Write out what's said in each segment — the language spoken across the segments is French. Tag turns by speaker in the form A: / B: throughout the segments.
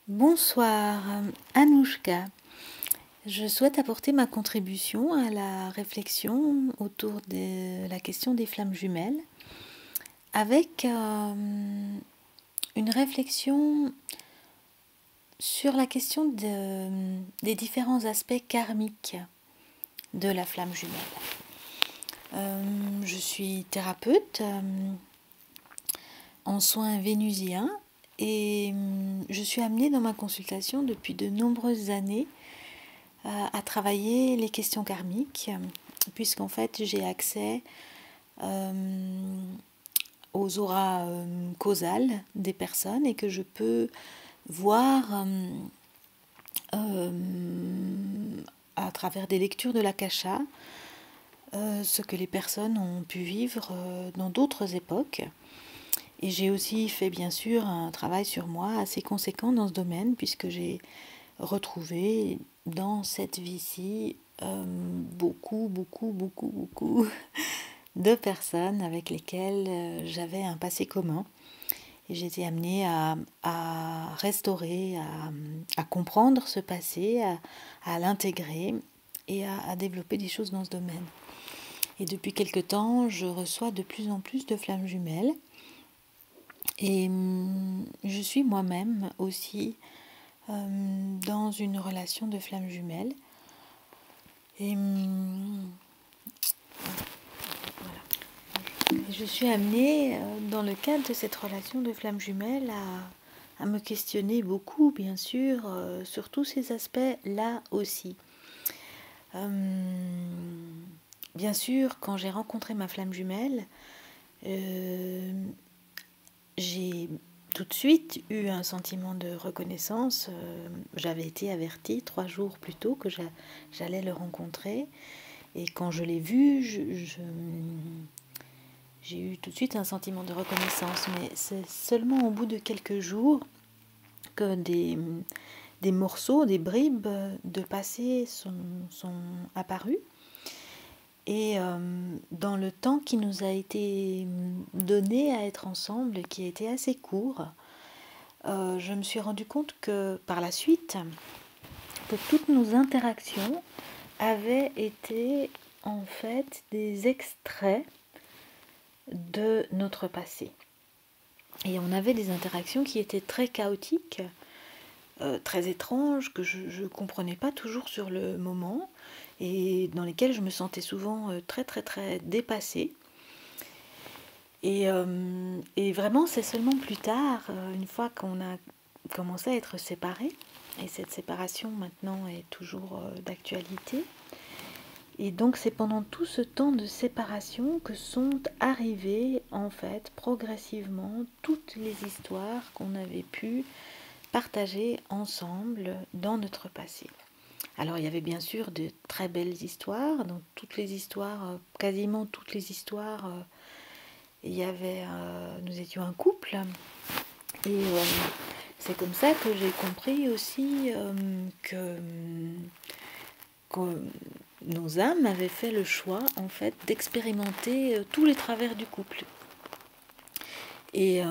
A: Bonsoir, Anouchka. Je souhaite apporter ma contribution à la réflexion autour de la question des flammes jumelles avec une réflexion sur la question des différents aspects karmiques de la flamme jumelle. Je suis thérapeute en soins vénusiens et je suis amenée dans ma consultation depuis de nombreuses années à travailler les questions karmiques, puisqu'en fait j'ai accès aux auras causales des personnes et que je peux voir à travers des lectures de l'Akasha ce que les personnes ont pu vivre dans d'autres époques. Et j'ai aussi fait bien sûr un travail sur moi assez conséquent dans ce domaine, puisque j'ai retrouvé dans cette vie-ci beaucoup de personnes avec lesquelles j'avais un passé commun. Et j'ai été amenée à restaurer, à comprendre ce passé, à l'intégrer et à développer des choses dans ce domaine. Et depuis quelque temps, je reçois de plus en plus de flammes jumelles. Et je suis moi-même aussi dans une relation de flammes jumelles. Et voilà. Je suis amenée, dans le cadre de cette relation de flammes jumelles, à me questionner beaucoup, bien sûr, sur tous ces aspects-là aussi. Bien sûr, quand j'ai rencontré ma flamme jumelle, j'ai tout de suite eu un sentiment de reconnaissance. J'avais été avertie 3 jours plus tôt que j'allais le rencontrer. Et quand je l'ai vu, j'ai eu tout de suite un sentiment de reconnaissance. Mais c'est seulement au bout de quelques jours que des morceaux, des bribes de passé sont apparus. Et dans le temps qui nous a été donné à être ensemble, qui a été assez court, je me suis rendu compte que par la suite, que toutes nos interactions avaient été en fait des extraits de notre passé. Et on avait des interactions qui étaient très chaotiques, très étranges, que je ne comprenais pas toujours sur le moment, et dans lesquelles je me sentais souvent très dépassée. Et vraiment, c'est seulement plus tard, une fois qu'on a commencé à être séparés, et cette séparation maintenant est toujours d'actualité. Et donc c'est pendant tout ce temps de séparation que sont arrivées en fait progressivement toutes les histoires qu'on avait pu partager ensemble dans notre passé. Alors il y avait bien sûr de très belles histoires, dans toutes les histoires, quasiment toutes les histoires, il y avait, nous étions un couple, et c'est comme ça que j'ai compris aussi que nos âmes avaient fait le choix en fait d'expérimenter tous les travers du couple. Et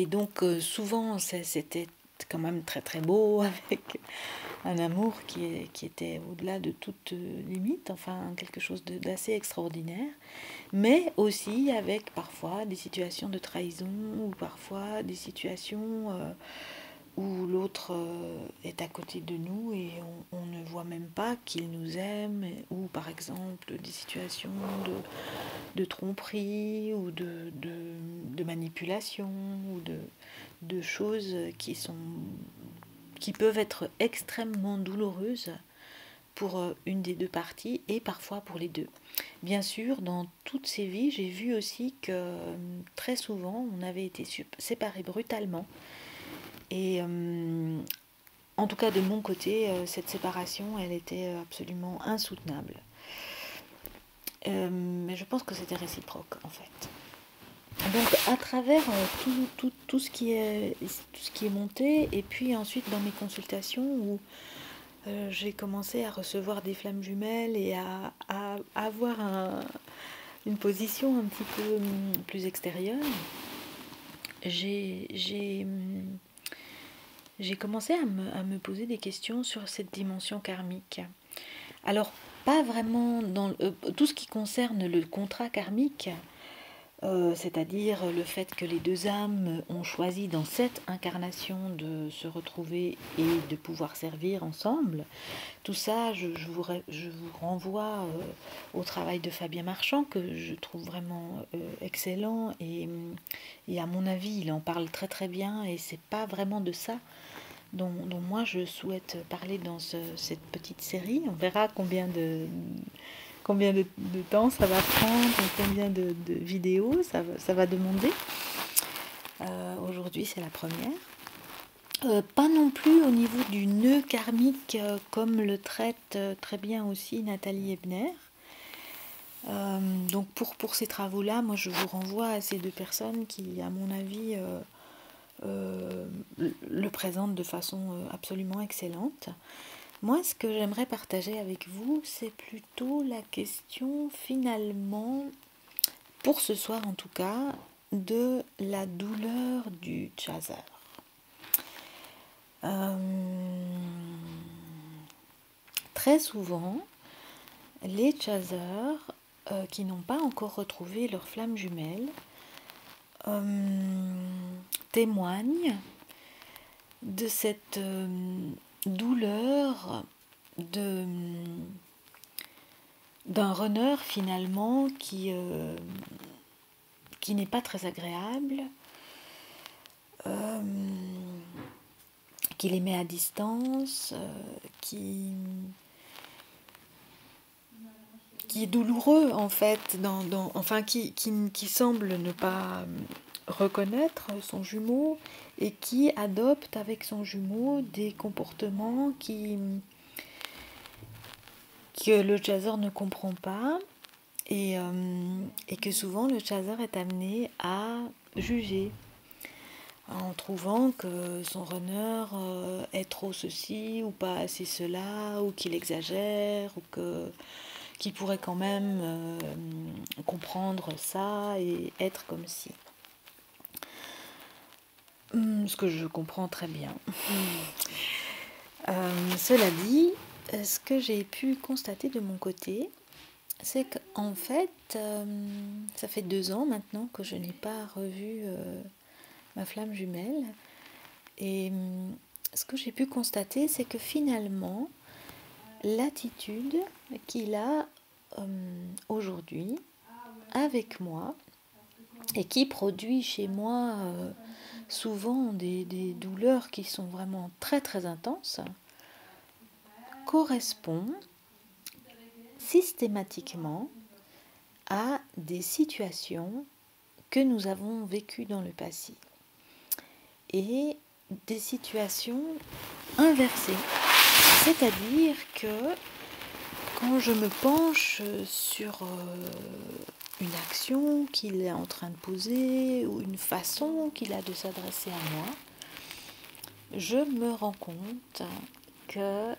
A: donc souvent c'était quand même très beau, avec un amour qui était au-delà de toute limite, enfin quelque chose d'assez extraordinaire, mais aussi avec parfois des situations de trahison, ou parfois des situations où l'autre est à côté de nous et on ne voit même pas qu'il nous aime, ou par exemple des situations de tromperie, ou de manipulation, ou de choses qui peuvent être extrêmement douloureuses pour une des deux parties et parfois pour les deux. Bien sûr, dans toutes ces vies, j'ai vu aussi que très souvent, on avait été séparés brutalement. Et en tout cas, de mon côté, cette séparation, elle était absolument insoutenable. Mais je pense que c'était réciproque, en fait. Donc, à travers tout ce qui est monté, et puis ensuite dans mes consultations où j'ai commencé à recevoir des flammes jumelles et à avoir une position un petit peu plus extérieure, j'ai j'ai commencé à me poser des questions sur cette dimension karmique. Alors, pas vraiment dans tout ce qui concerne le contrat karmique, c'est-à-dire le fait que les deux âmes ont choisi dans cette incarnation de se retrouver et de pouvoir servir ensemble. Tout ça, je vous renvoie au travail de Fabien Marchand, que je trouve vraiment excellent, et à mon avis, il en parle très très bien, et c'est pas vraiment de ça dont moi je souhaite parler dans cette petite série. On verra combien de temps ça va prendre, combien de vidéos ça va demander. Aujourd'hui, c'est la première. Pas non plus au niveau du nœud karmique, comme le traite très bien aussi Nathalie Ebner. Donc pour ces travaux-là, moi je vous renvoie à ces deux personnes qui, à mon avis, le présentent de façon absolument excellente. Moi, ce que j'aimerais partager avec vous, c'est plutôt la question finalement, pour ce soir en tout cas, de la douleur du chaser. Très souvent, les chasers qui n'ont pas encore retrouvé leur flamme jumelle témoignent de cette douleur d'un runner finalement qui n'est pas très agréable, qui les met à distance, qui est douloureux en fait, enfin qui semble ne pas reconnaître son jumeau et qui adopte avec son jumeau des comportements que le chaser ne comprend pas et que souvent le chaser est amené à juger en trouvant que son runner est trop ceci ou pas assez cela, ou qu'il exagère, ou qu'il pourrait quand même comprendre ça et être comme si. Ce que je comprends très bien. Cela dit, ce que j'ai pu constater de mon côté, c'est qu'en fait, ça fait 2 ans maintenant que je n'ai pas revu ma flamme jumelle. Et ce que j'ai pu constater, c'est que finalement, l'attitude qu'il a aujourd'hui avec moi, et qui produit chez moi souvent des douleurs qui sont vraiment très très intenses, correspond systématiquement à des situations que nous avons vécues dans le passé. Et des situations inversées. C'est-à-dire que quand je me penche sur une action qu'il est en train de poser ou une façon qu'il a de s'adresser à moi, je me rends compte que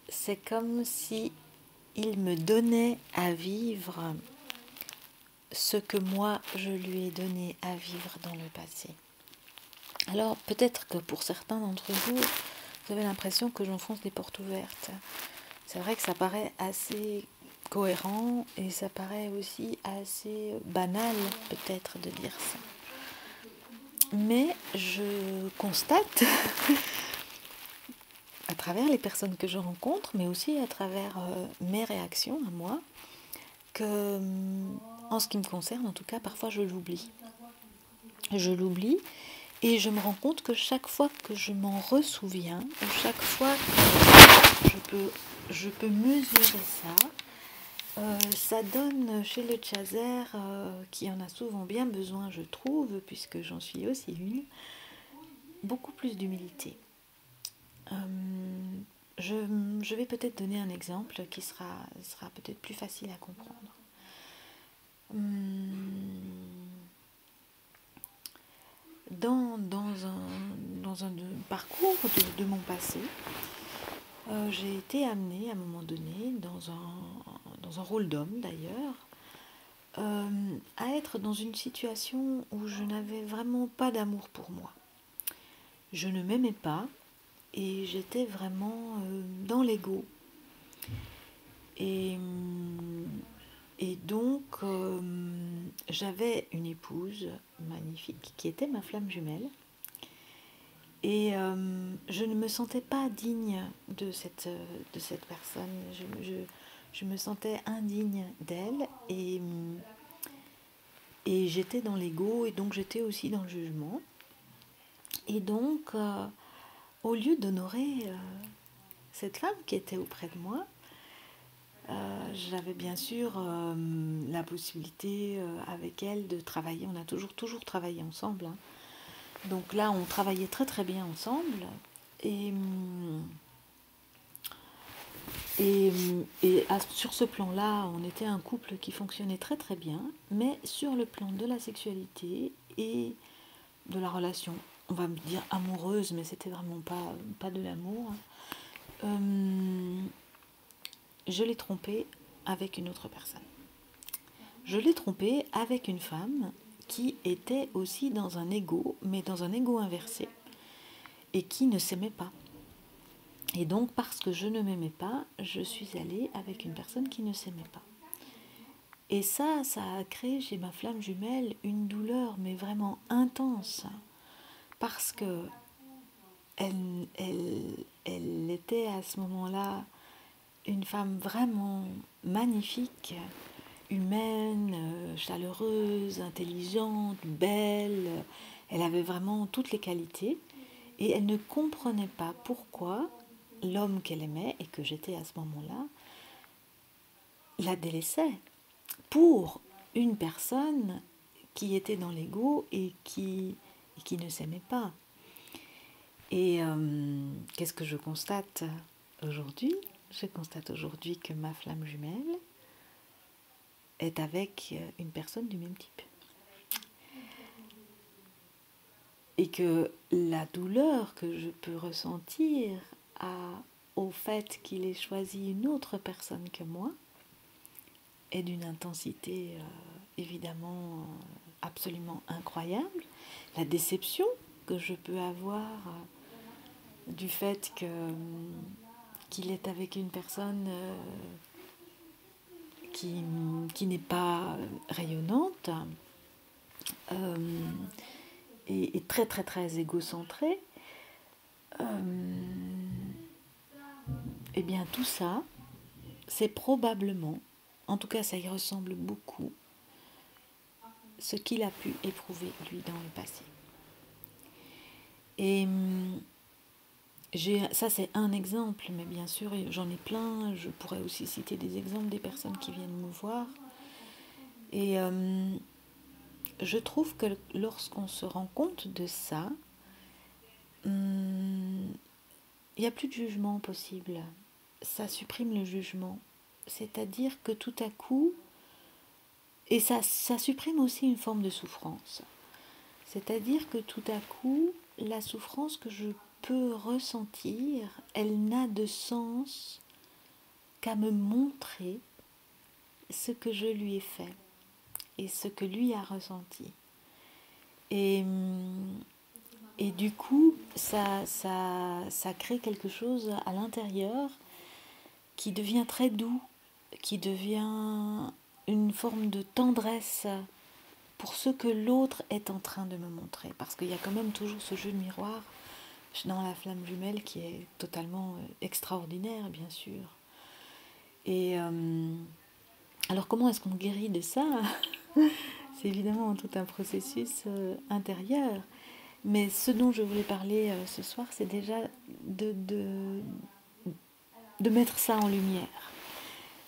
A: c'est comme si il me donnait à vivre ce que moi je lui ai donné à vivre dans le passé. Alors peut-être que pour certains d'entre vous, vous avez l'impression que j'enfonce des portes ouvertes. C'est vrai que ça paraît assez cohérent et ça paraît aussi assez banal peut-être de dire ça. Mais je constate à travers les personnes que je rencontre, mais aussi à travers mes réactions à moi, que en ce qui me concerne, en tout cas, parfois je l'oublie. Je l'oublie et je me rends compte que chaque fois que je m'en ressouviens, ou chaque fois que je peux mesurer ça, ça donne chez le chaser, qui en a souvent bien besoin, je trouve, puisque j'en suis aussi une, beaucoup plus d'humilité. Je vais peut-être donner un exemple qui sera peut-être plus facile à comprendre. Dans un parcours de mon passé, j'ai été amenée à un moment donné, dans un rôle d'homme d'ailleurs, à être dans une situation où je n'avais vraiment pas d'amour pour moi. je ne m'aimais pas et j'étais vraiment dans l'ego. Et, et donc, j'avais une épouse magnifique qui était ma flamme jumelle. Et je ne me sentais pas digne de cette personne. Je me sentais indigne d'elle et j'étais dans l'ego et donc j'étais aussi dans le jugement. Et donc, au lieu d'honorer cette femme qui était auprès de moi, j'avais bien sûr la possibilité avec elle de travailler. On a toujours travaillé ensemble, hein. Donc là, on travaillait très très bien ensemble. Et, sur ce plan-là, on était un couple qui fonctionnait très très bien. Mais sur le plan de la sexualité et de la relation, on va me dire amoureuse, mais c'était vraiment pas de l'amour, je l'ai trompé avec une autre personne. Je l'ai trompé avec une femme qui était aussi dans un ego, mais dans un ego inversé, et qui ne s'aimait pas. Et donc, parce que je ne m'aimais pas, je suis allée avec une personne qui ne s'aimait pas. Et ça a créé chez ma flamme jumelle une douleur, mais vraiment intense, parce que elle était à ce moment-là une femme vraiment magnifique, humaine, chaleureuse, intelligente, belle. Elle avait vraiment toutes les qualités et elle ne comprenait pas pourquoi l'homme qu'elle aimait et que j'étais à ce moment-là la délaissait pour une personne qui était dans l'ego et qui ne s'aimait pas. Et qu'est-ce que je constate aujourd'hui ? Je constate aujourd'hui que ma flamme jumelle est avec une personne du même type. Et que la douleur que je peux ressentir au fait qu'il ait choisi une autre personne que moi est d'une intensité évidemment absolument incroyable. La déception que je peux avoir du fait qu'il est avec une personne qui n'est pas rayonnante et très très très égocentrée, et bien tout ça, c'est probablement, en tout cas ça y ressemble beaucoup, ce qu'il a pu éprouver lui dans le passé. Et ça c'est un exemple, mais bien sûr j'en ai plein. Je pourrais aussi citer des exemples des personnes qui viennent me voir. Et je trouve que lorsqu'on se rend compte de ça, il n'y a plus de jugement possible. Ça supprime le jugement. C'est-à-dire que tout à coup, et ça supprime aussi une forme de souffrance. C'est-à-dire que tout à coup, la souffrance que je peux ressentir, elle n'a de sens qu'à me montrer ce que je lui ai fait et ce que lui a ressenti. Et du coup, ça crée quelque chose à l'intérieur qui devient très doux, qui devient une forme de tendresse pour ce que l'autre est en train de me montrer. Parce qu'il y a quand même toujours ce jeu de miroir dans la flamme jumelle qui est totalement extraordinaire, bien sûr. Et alors comment est-ce qu'on guérit de ça ? C'est évidemment tout un processus intérieur. Mais ce dont je voulais parler ce soir, c'est déjà de mettre ça en lumière.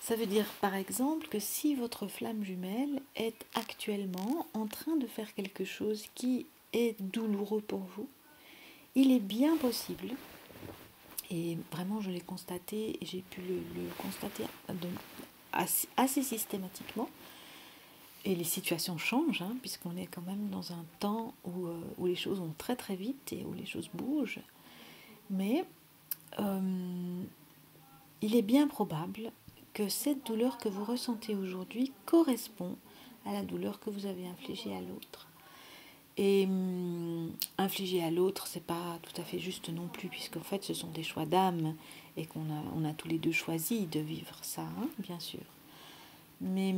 A: Ça veut dire par exemple que si votre flamme jumelle est actuellement en train de faire quelque chose qui est douloureux pour vous, il est bien possible, et vraiment je l'ai constaté et j'ai pu le constater assez systématiquement, et les situations changent, hein, puisqu'on est quand même dans un temps où les choses vont très très vite et où les choses bougent, mais il est bien probable que cette douleur que vous ressentez aujourd'hui correspond à la douleur que vous avez infligée à l'autre. Et infliger à l'autre, c'est pas tout à fait juste non plus, puisqu'en fait, ce sont des choix d'âme et on a tous les deux choisi de vivre ça, hein, bien sûr. Mais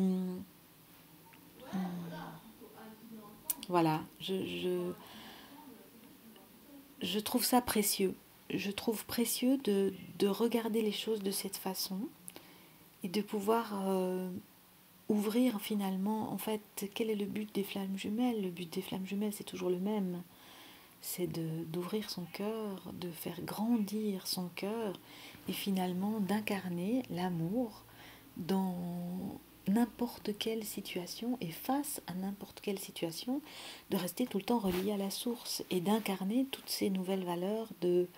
A: voilà, je trouve ça précieux. Je trouve précieux de regarder les choses de cette façon et de pouvoir ouvrir finalement, en fait, quel est le but des flammes jumelles? Le but des flammes jumelles, c'est toujours le même. C'est d'ouvrir son cœur, de faire grandir son cœur et finalement d'incarner l'amour dans n'importe quelle situation et face à n'importe quelle situation, de rester tout le temps relié à la source et d'incarner toutes ces nouvelles valeurs de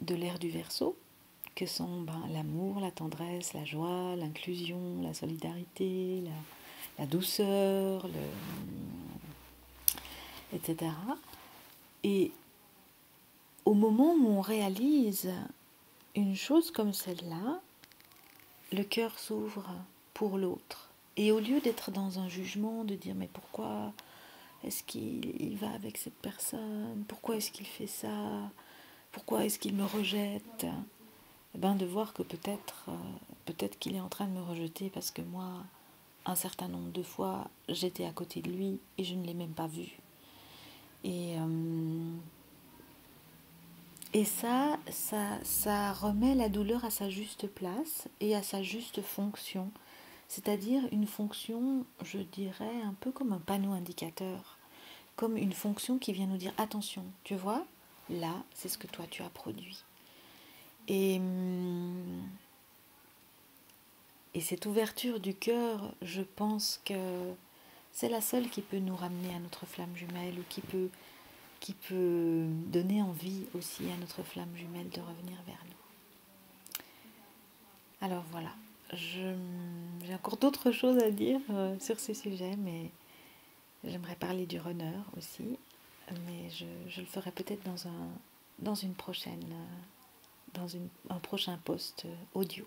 A: l'ère du Verseau, que sont l'amour, la tendresse, la joie, l'inclusion, la solidarité, la douceur, etc. Et au moment où on réalise une chose comme celle-là, le cœur s'ouvre pour l'autre. Et au lieu d'être dans un jugement, de dire mais pourquoi est-ce qu'il va avec cette personne? Pourquoi est-ce qu'il fait ça? Pourquoi est-ce qu'il me rejette? De voir que peut-être qu'il est en train de me rejeter parce que moi, un certain nombre de fois, j'étais à côté de lui et je ne l'ai même pas vu. Et ça remet la douleur à sa juste place et à sa juste fonction. C'est-à-dire une fonction, je dirais, un peu comme un panneau indicateur. Comme une fonction qui vient nous dire attention, tu vois, là, c'est ce que toi tu as produit. Et cette ouverture du cœur, je pense que c'est la seule qui peut nous ramener à notre flamme jumelle ou qui peut donner envie aussi à notre flamme jumelle de revenir vers nous. Alors voilà, j'ai encore d'autres choses à dire sur ce sujet, mais j'aimerais parler du runner aussi, mais je le ferai peut-être dans une prochaine, un prochain post audio.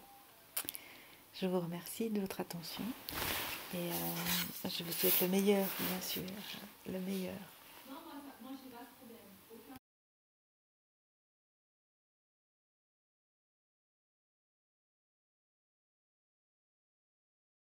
A: Je vous remercie de votre attention et je vous souhaite le meilleur, bien sûr, le meilleur.